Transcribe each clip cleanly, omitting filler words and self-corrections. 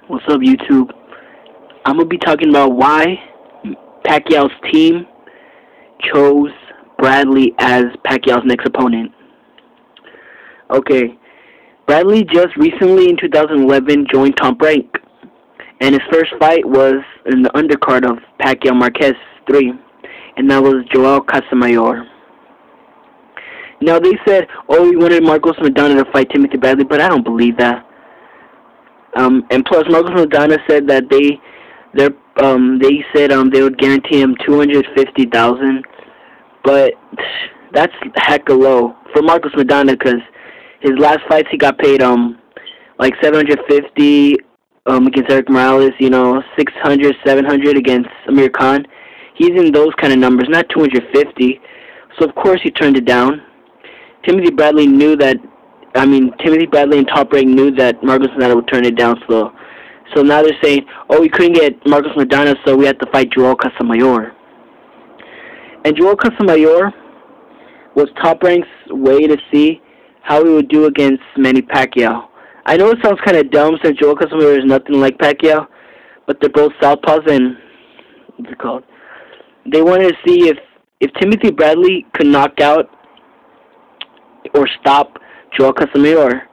What's up, YouTube? I'm gonna be talking about why Pacquiao's team chose Bradley as Pacquiao's next opponent. Okay, Bradley just recently in 2011 joined Top Rank, and his first fight was in the undercard of Pacquiao Marquez 3, and that was Joel Casamayor. Now they said, oh, he wanted Marcos Maidana to fight Timothy Bradley, but I don't believe that. And plus, Marcos Maidana said that they would guarantee him $250,000, but that's hecka low for Marcos Maidana because his last fights he got paid like $750 against Eric Morales, 600, 700 against Amir Khan. He's in those kind of numbers, not 250. So of course he turned it down. Timothy Bradley and Top Rank knew that Marcos Maidana would turn it down slow. So now they're saying, oh, we couldn't get Marcos Maidana, so we had to fight Joel Casamayor. And Joel Casamayor was Top Rank's way to see how he would do against Manny Pacquiao. I know it sounds kind of dumb since Joel Casamayor is nothing like Pacquiao, but they're both southpaws and, what's it called? They wanted to see if Timothy Bradley could knock out or stop Joel Casamayor.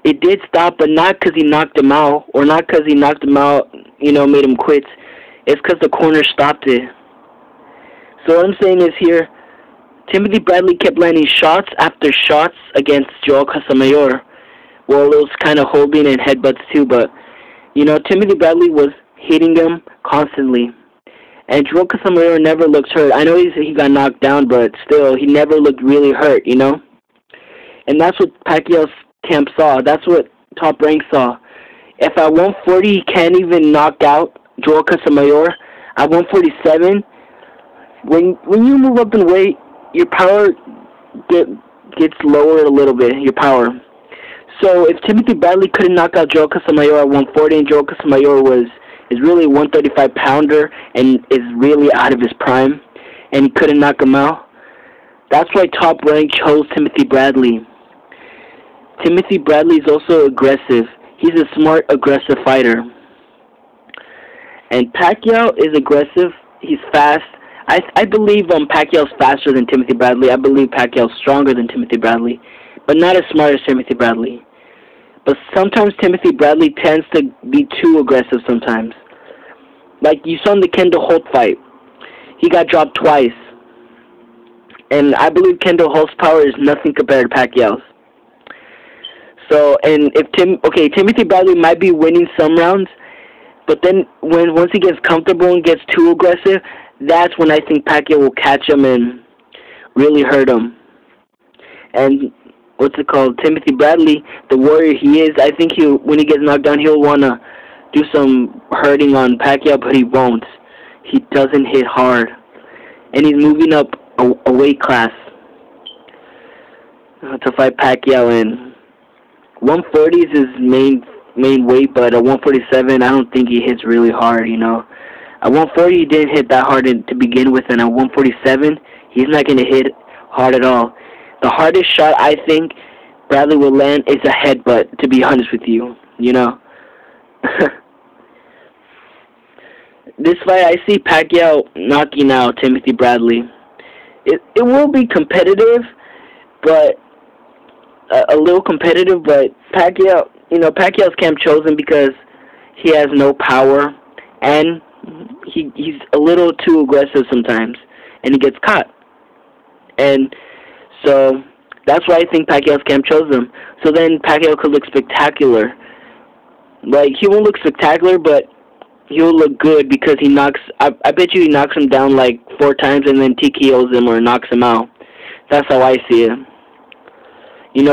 It did stop, but not because he knocked him out, or not because he knocked him out, made him quit. It's because the corner stopped it. So what I'm saying is here, Timothy Bradley kept landing shots after shots against Joel Casamayor. Well, it was kind of holding and headbutts too, but, Timothy Bradley was hitting him constantly. And Joel Casamayor never looked hurt. I know he got knocked down, but still, he never looked really hurt, And that's what Pacquiao's camp saw. That's what Top Rank saw. If at 140 he can't even knock out Joel Casamayor, at 147, when you move up in weight, your power gets lower a little bit, your power. So if Timothy Bradley couldn't knock out Joel Casamayor at 140, and Joel Casamayor is really a 135-pounder and is really out of his prime, and he couldn't knock him out, that's why Top Rank chose Timothy Bradley. Timothy Bradley is also aggressive. He's a smart, aggressive fighter. And Pacquiao is aggressive. He's fast. I believe Pacquiao's faster than Timothy Bradley. I believe Pacquiao's stronger than Timothy Bradley, but not as smart as Timothy Bradley. But sometimes Timothy Bradley tends to be too aggressive sometimes. Like you saw in the Kendall Holt fight. He got dropped twice. And I believe Kendall Holt's power is nothing compared to Pacquiao's. So, and Timothy Bradley might be winning some rounds, but then once he gets comfortable and gets too aggressive, that's when I think Pacquiao will catch him and really hurt him. And Timothy Bradley, the warrior he is, I think when he gets knocked down, he'll want to do some hurting on Pacquiao, but he won't. He doesn't hit hard. And he's moving up a weight class to fight Pacquiao in. 140 is his main weight, but at 147, I don't think he hits really hard, At 140, he didn't hit that hard to begin with, and at 147, he's not going to hit hard at all. The hardest shot I think Bradley will land is a headbutt, to be honest with you, This fight, I see Pacquiao knocking out Timothy Bradley. It will be competitive, but a little competitive, but Pacquiao, Pacquiao's camp chosen because he has no power, and he's a little too aggressive sometimes, and he gets caught. And so that's why I think Pacquiao's camp chose him. So then Pacquiao could look spectacular. Like, he won't look spectacular, but he'll look good because he knocks, I bet you he knocks him down like 4 times and then TKOs him or knocks him out. That's how I see it.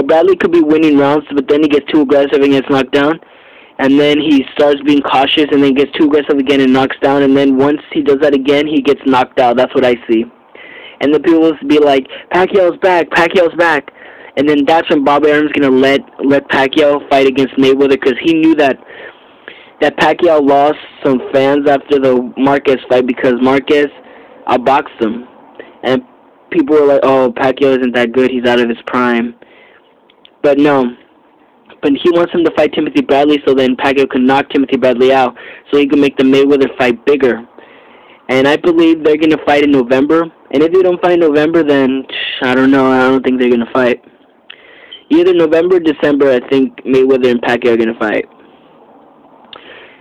Bradley could be winning rounds, but then he gets too aggressive and gets knocked down. And then he starts being cautious and then gets too aggressive again and knocks down. And then once he does that again, he gets knocked out. That's what I see. And the people will be like, Pacquiao's back, Pacquiao's back. And then that's when Bob Arum's going to let Pacquiao fight against Mayweather because he knew that Pacquiao lost some fans after the Marquez fight because Marquez outboxed him. And people were like, oh, Pacquiao isn't that good. He's out of his prime. But no, but he wants him to fight Timothy Bradley so then Pacquiao can knock Timothy Bradley out so he can make the Mayweather fight bigger. And I believe they're going to fight in November. And if they don't fight in November, then I don't know. I don't think they're going to fight. Either November or December, I think Mayweather and Pacquiao are going to fight.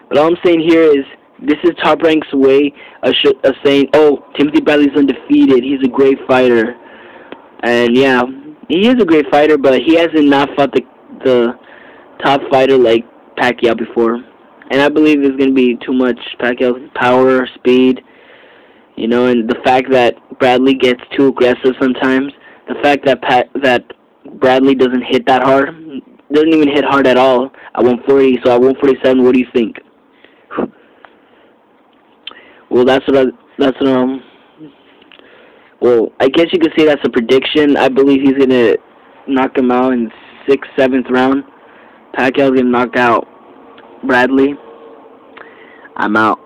But all I'm saying here is this is Top Rank's way of saying, oh, Timothy Bradley's undefeated. He's a great fighter. And yeah, he is a great fighter, but he hasn't not fought the top fighter like Pacquiao before. And I believe there's going to be too much Pacquiao's power, speed, you know, and the fact that Bradley gets too aggressive sometimes. The fact that Bradley doesn't hit that hard, doesn't even hit hard at all at 140. So at 147, what do you think? Well, well, I guess you could say that's a prediction. I believe he's gonna knock him out in 6th, 7th round. Pacquiao's gonna knock out Bradley. I'm out.